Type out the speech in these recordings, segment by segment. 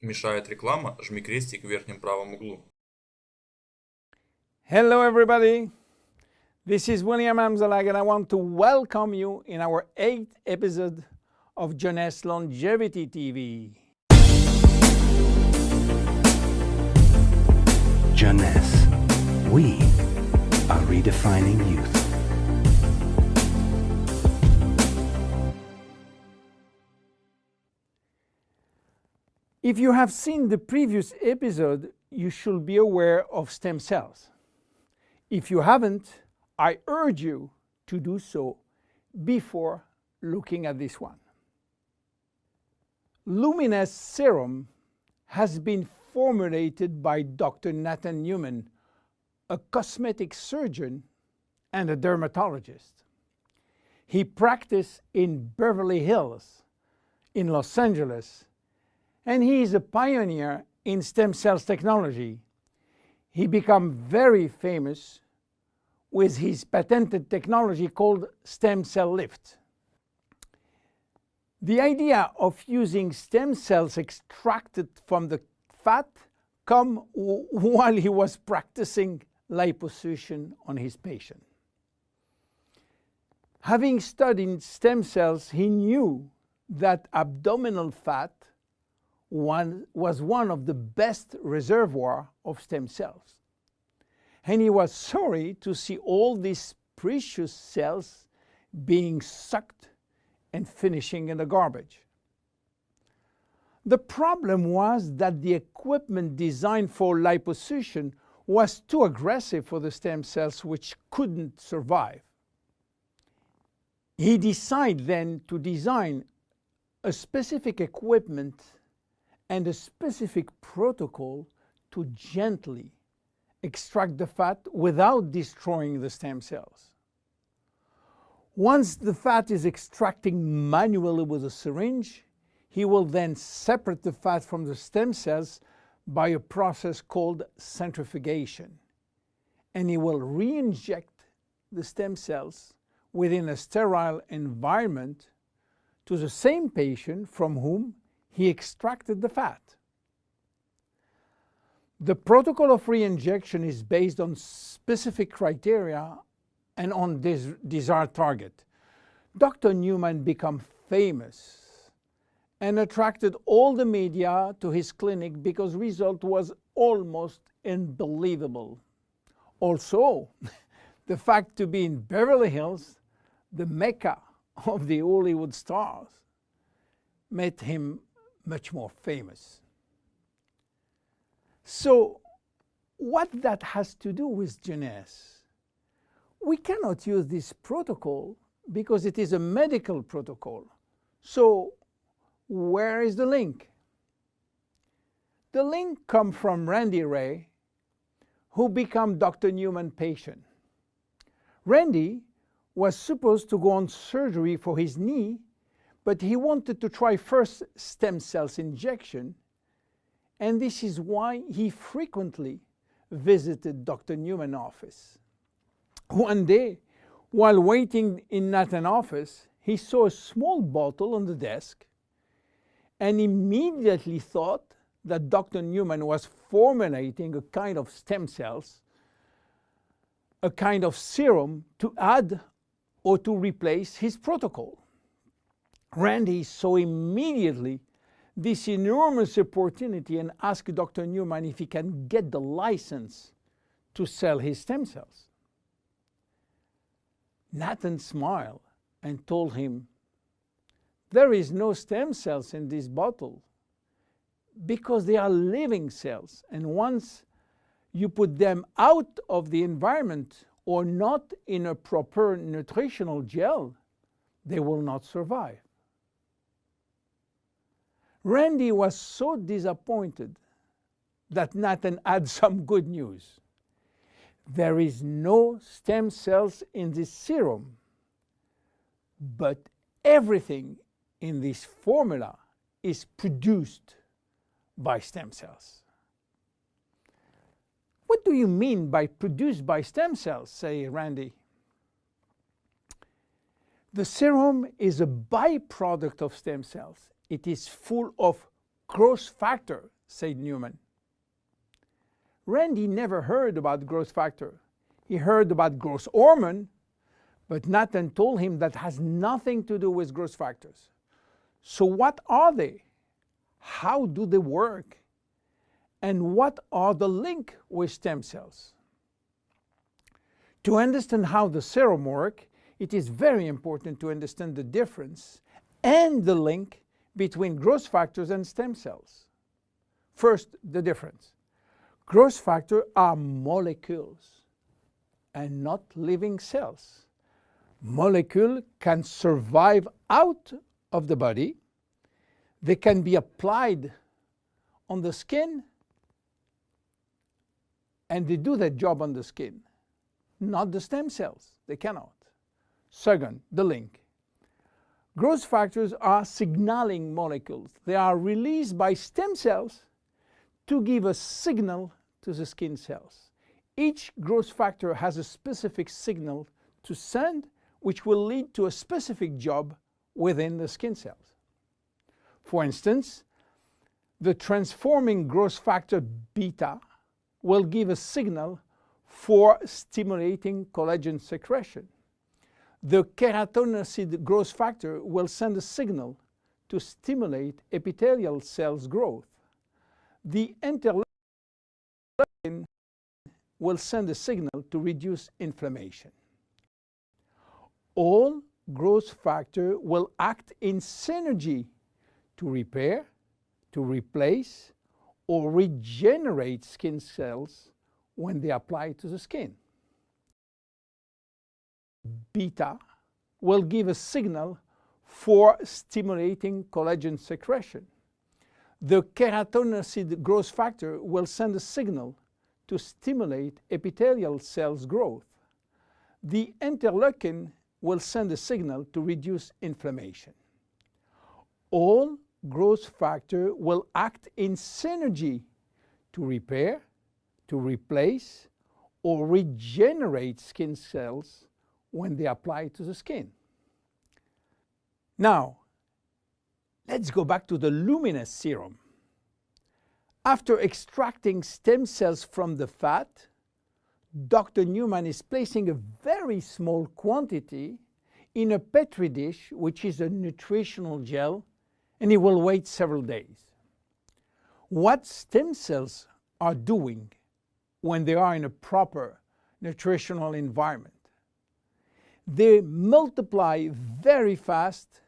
Мешает реклама, жми крестик в верхнем правом углу. Hello, everybody. This is William Amzalag, and I want to welcome you in our 8th episode of Jeunesse Longevity TV. Jeunesse. We are redefining youth. If you have seen the previous episode, you should be aware of stem cells. If you haven't, I urge you to do so before looking at this one. Luminess serum has been formulated by Dr. Nathan Newman, a cosmetic surgeon and a dermatologist. He practiced in Beverly Hills, in Los Angeles, and he is a pioneer in stem cells technology. He became very famous with his patented technology called stem cell lift. The idea of using stem cells extracted from the fat came while he was practicing liposuction on his patient. Having studied stem cells, he knew that abdominal fat was one of the best reservoirs of stem cells. And he was sorry to see all these precious cells being sucked and finishing in the garbage. The problem was that the equipment designed for liposuction was too aggressive for the stem cells, which couldn't survive. He decided then to design a specific equipment and a specific protocol to gently extract the fat without destroying the stem cells. Once the fat is extracting manually with a syringe, he will then separate the fat from the stem cells by a process called centrifugation. And he will re-inject the stem cells within a sterile environment to the same patient from whom he extracted the fat. The protocol of re-injection is based on specific criteria and on this desired target. Dr. Newman became famous and attracted all the media to his clinic because result was almost unbelievable. Also, the fact to be in Beverly Hills, the mecca of the Hollywood stars, made him much more famous. So, what that has to do with Jeunesse? We cannot use this protocol because it is a medical protocol. So, where is the link? The link comes from Randy Ray, who became Dr. Newman's patient. Randy was supposed to go on surgery for his knee, but he wanted to try first stem cells injection, and this is why he frequently visited Dr. Newman's office. One day, while waiting in Nathan's office, he saw a small bottle on the desk and immediately thought that Dr. Newman was formulating a kind of stem cells, a kind of serum to add or to replace his protocol. Randy saw immediately this enormous opportunity and asked Dr. Newman if he can get the license to sell his stem cells. Nathan smiled and told him, "There is no stem cells in this bottle because they are living cells, and once you put them out of the environment or not in a proper nutritional gel, they will not survive." Randy was so disappointed that Nathan had some good news. There is no stem cells in this serum, but everything in this formula is produced by stem cells. What do you mean by produced by stem cells, say Randy? The serum is a byproduct of stem cells. It is full of Growth factor, said Newman. Randy never heard about growth factor. He heard about growth hormone, but Nathan told him that has nothing to do with growth factors. So what are they? How do they work? And what are the link with stem cells? To understand how the serum works, it is very important to understand the difference and the link between growth factors and stem cells. First, the difference. Growth factors are molecules and not living cells. Molecules can survive out of the body. They can be applied on the skin, and they do their job on the skin. Not the stem cells. They cannot. Second, the link. Growth factors are signaling molecules. They are released by stem cells to give a signal to the skin cells. Each growth factor has a specific signal to send, which will lead to a specific job within the skin cells. For instance, the transforming growth factor beta will give a signal for stimulating collagen secretion. The keratinocyte growth factor will send a signal to stimulate epithelial cells growth. The interleukin will send a signal to reduce inflammation. All growth factors will act in synergy to repair, to replace, or regenerate skin cells when they apply to the skin. Beta will give a signal for stimulating collagen secretion. The keratinocyte growth factor will send a signal to stimulate epithelial cells growth. The interleukin will send a signal to reduce inflammation. All growth factors will act in synergy to repair, to replace, or regenerate skin cells when they apply to the skin. Now, let's go back to the Luminess serum. After extracting stem cells from the fat, Dr. Newman is placing a very small quantity in a petri dish, which is a nutritional gel, and he will wait several days. What stem cells are doing when they are in a proper nutritional environment? They multiply very fast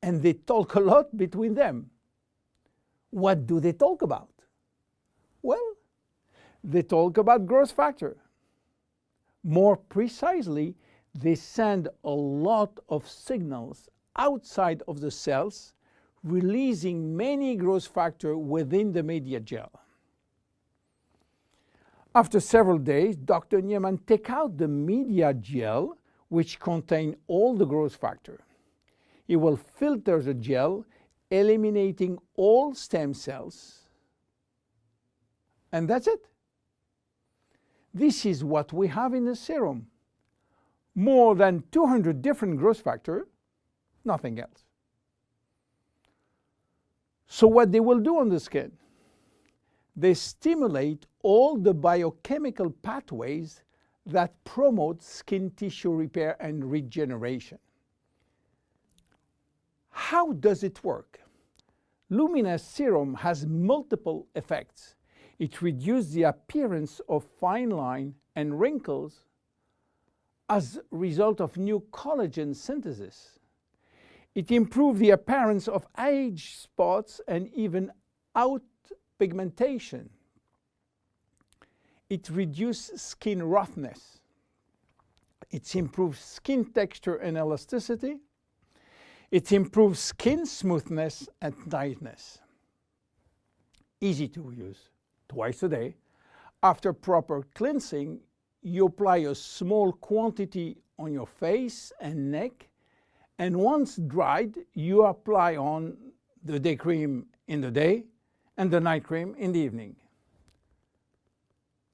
and they talk a lot between them. What do they talk about? Well, they talk about growth factor. More precisely, they send a lot of signals outside of the cells, releasing many growth factors within the media gel. After several days, Dr. Newman takes out the media gel, which contains all the growth factor. He will filter the gel, eliminating all stem cells, and that's it. This is what we have in the serum. More than 200 different growth factors, nothing else. So what they will do on the skin? They stimulate all the biochemical pathways that promote skin tissue repair and regeneration. How does it work? Luminess serum has multiple effects. It reduces the appearance of fine lines and wrinkles as a result of new collagen synthesis. It improves the appearance of age spots and even out pigmentation. It reduces skin roughness. It improves skin texture and elasticity. It improves skin smoothness and tightness. Easy to use. Twice a day. After proper cleansing, you apply a small quantity on your face and neck, and once dried, you apply on the day cream in the day and the night cream in the evening.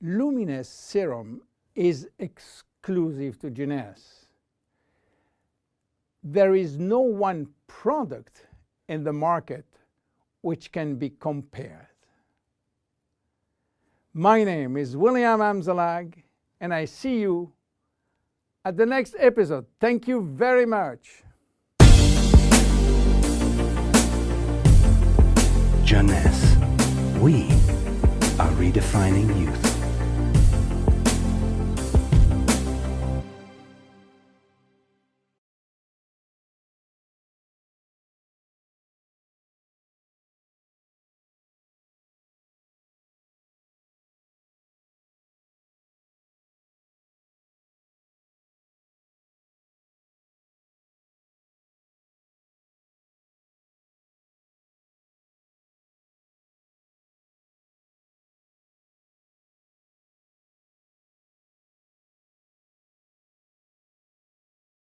Luminess serum is exclusive to Jeunesse. There is no one product in the market which can be compared. My name is William Amzalag, and I see you at the next episode. Thank you very much. Jeunesse. We are redefining youth.